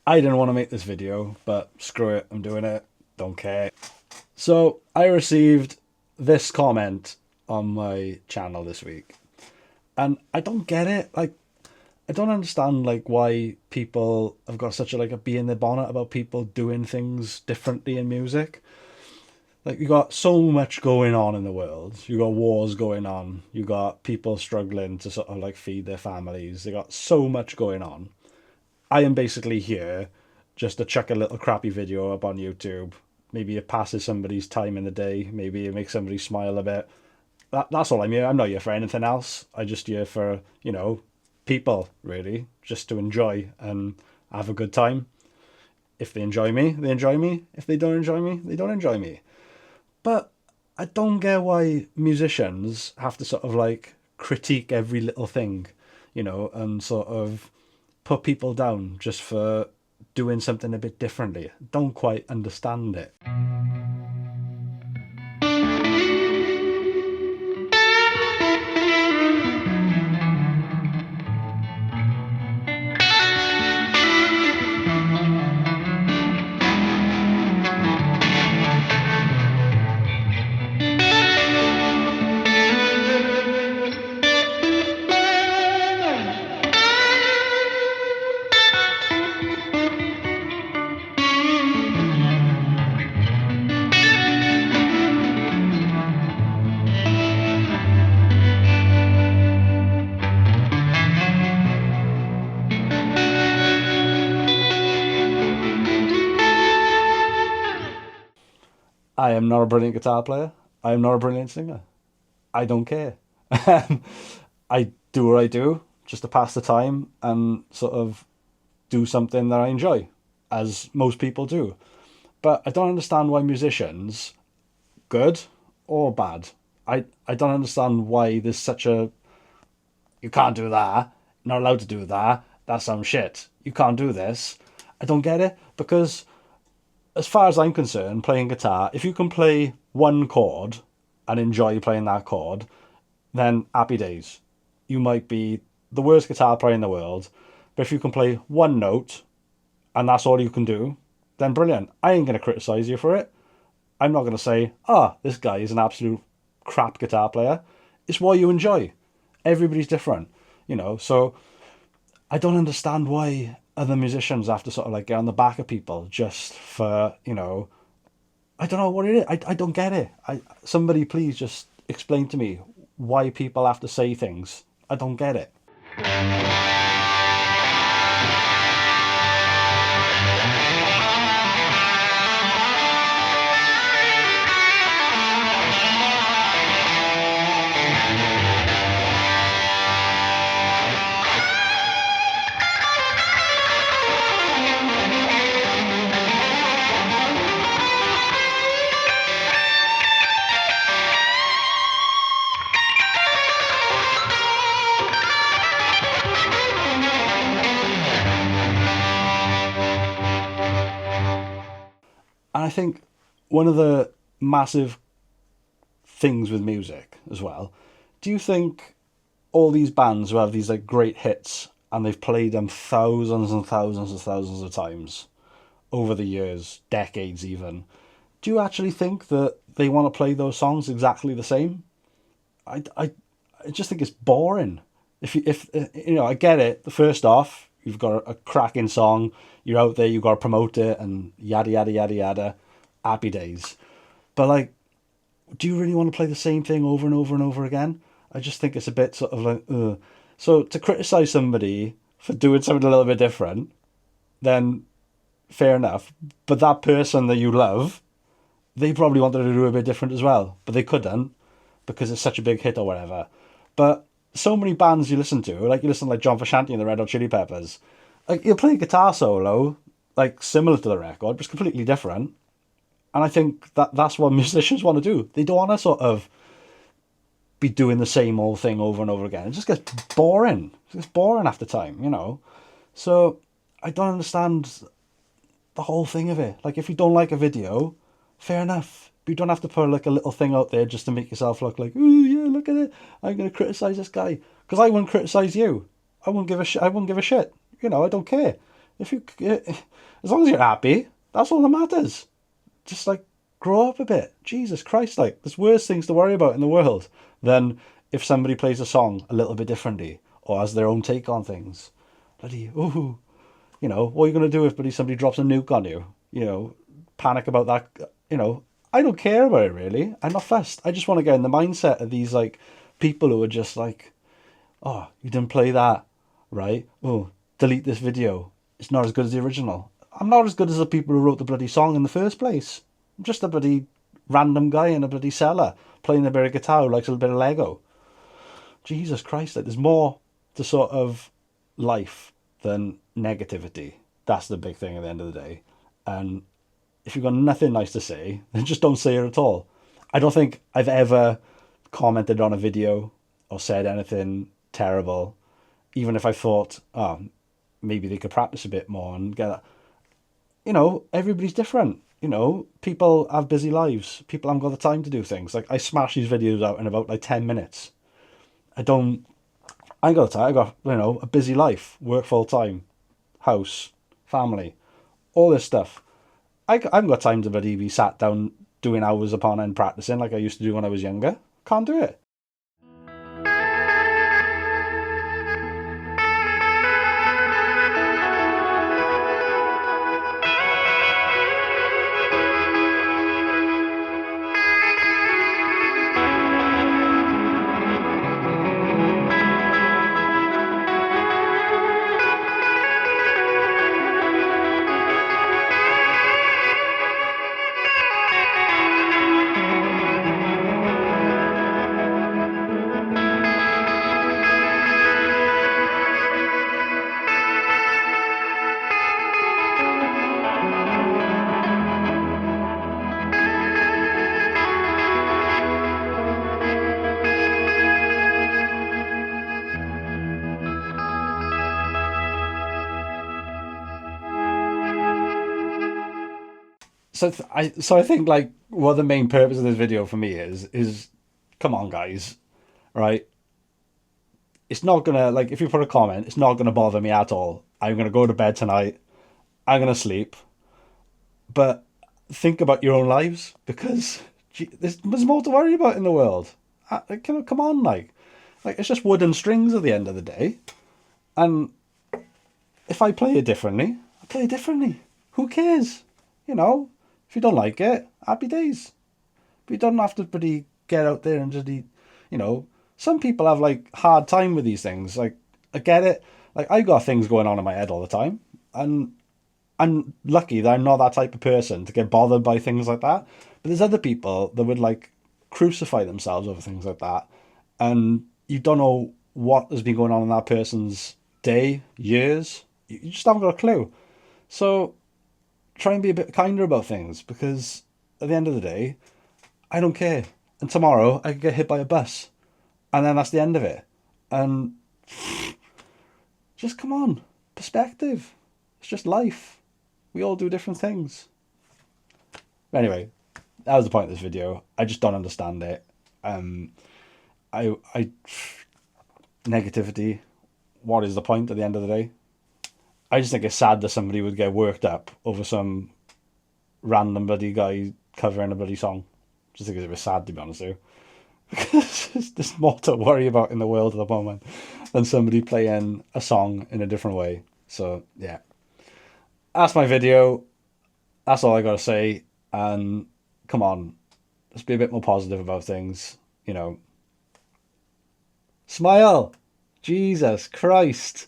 I didn't want to make this video, but screw it, I'm doing it. Don't care. So I received this comment on my channel this week, and I don't get it. Like, I don't understand why people have got such a bee in their bonnet about people doing things differently in music. Like, you got so much going on in the world. You got wars going on. You got people struggling to sort of feed their families. They got so much going on. I am basically here just to chuck a little crappy video up on YouTube. Maybe it passes somebody's time in the day. Maybe it makes somebody smile a bit. That's all I'm here. I'm not here for anything else. I just here for, people, really. Just to enjoy and have a good time. If they enjoy me, they enjoy me. If they don't enjoy me, they don't enjoy me. But I don't get why musicians have to sort of critique every little thing, and sort of put people down just for doing something a bit differently. Don't quite understand it. I am not a brilliant guitar player. I am not a brilliant singer. I don't care. I do what I do just to pass the time and sort of do something that I enjoy, as most people do. But I don't understand why musicians, good or bad, I don't understand why there's such a you can't do that, you're not allowed to do that, that's some shit. You can't do this. I don't get it because as far as I'm concerned, playing guitar, if you can play one chord and enjoy playing that chord, then happy days. You might be the worst guitar player in the world, but if you can play one note and that's all you can do, then brilliant. I ain't going to criticize you for it. I'm not going to say, this guy is an absolute crap guitar player. It's what you enjoy. Everybody's different, so I don't understand why other musicians have to sort of get on the back of people just for, I don't know what it is. I don't get it. Somebody please just explain to me why people have to say things. I don't get it. And I think one of the massive things with music as well, do you think all these bands who have these great hits and they've played them thousands and thousands and thousands of times over the years, decades even, do you actually think that they want to play those songs exactly the same? I, I, I just think it's boring. If I get it. The first off, you've got a cracking song. You're out there. You've got to promote it and yada yada yada yada. Happy days. But do you really want to play the same thing over and over and over again? I just think it's a bit sort of ugh. So to criticize somebody for doing something a little bit different, then fair enough. But that person that you love, they probably wanted to do a bit different as well, but they couldn't because it's such a big hit or whatever. But so many bands you listen to, you listen to John Frusciante and the Red Hot Chili Peppers, you'll play a guitar solo, similar to the record, but it's completely different. And I think that's what musicians want to do. They don't want to sort of be doing the same old thing over and over again. It just gets boring. It gets boring after time. So I don't understand the whole thing of it. If you don't like a video, fair enough. But you don't have to put a little thing out there just to make yourself look like, oh yeah, look at it. I'm going to criticize this guy because I wouldn't criticize you. I wouldn't give a shit. I wouldn't give a shit. I don't care. If you, as long as you're happy, that's all that matters. Just like grow up a bit. Jesus Christ, like there's worse things to worry about in the world than if somebody plays a song a little bit differently or has their own take on things. Bloody, ooh, what are you gonna do if somebody drops a nuke on you? Panic about that. I don't care about it really. I'm not fussed. I just want to get in the mindset of these like people who are just like, oh, you didn't play that, right? Oh, delete this video. It's not as good as the original. I'm not as good as the people who wrote the bloody song in the first place. I'm just a bloody random guy in a bloody cellar playing a bit of guitar who likes a little bit of Lego. Jesus Christ, like, there's more to sort of life than negativity. That's the big thing at the end of the day. And if you've got nothing nice to say, then just don't say it at all. I don't think I've ever commented on a video or said anything terrible, even if I thought, oh, maybe they could practice a bit more and get that. Everybody's different. People have busy lives. People haven't got the time to do things. Like, I smash these videos out in about like 10 minutes. I ain't got the time. I got, a busy life, work full time, house, family, all this stuff. I haven't got time to be sat down doing hours upon end practicing like I used to do when I was younger. Can't do it. So I think like what the main purpose of this video for me is come on guys, right? It's not gonna, like, if you put a comment, it's not gonna bother me at all. I'm gonna go to bed tonight. I'm gonna sleep. But think about your own lives because there's more to worry about in the world. Come on, like it's just wood and strings at the end of the day. And if I play it differently, I play it differently. Who cares? If you don't like it, happy days. But you don't have to pretty get out there and just eat. Some people have like hard time with these things. Like, I get it. Like, I got things going on in my head all the time, and I'm lucky that I'm not that type of person to get bothered by things like that. But there's other people that would like crucify themselves over things like that, and you don't know what has been going on in that person's day, years. You just haven't got a clue. So try and be a bit kinder about things because at the end of the day, I don't care. And tomorrow I could get hit by a bus, and then that's the end of it. And just come on, perspective. It's just life. We all do different things. Anyway, that was the point of this video. I just don't understand it. I negativity. What is the point at the end of the day? I just think it's sad that somebody would get worked up over some random bloody guy covering a bloody song. Just think it's a bit sad, to be honest with you. Because there's more to worry about in the world at the moment than somebody playing a song in a different way. So, yeah. That's my video. That's all I got to say. And come on, let's be a bit more positive about things. Smile! Jesus Christ!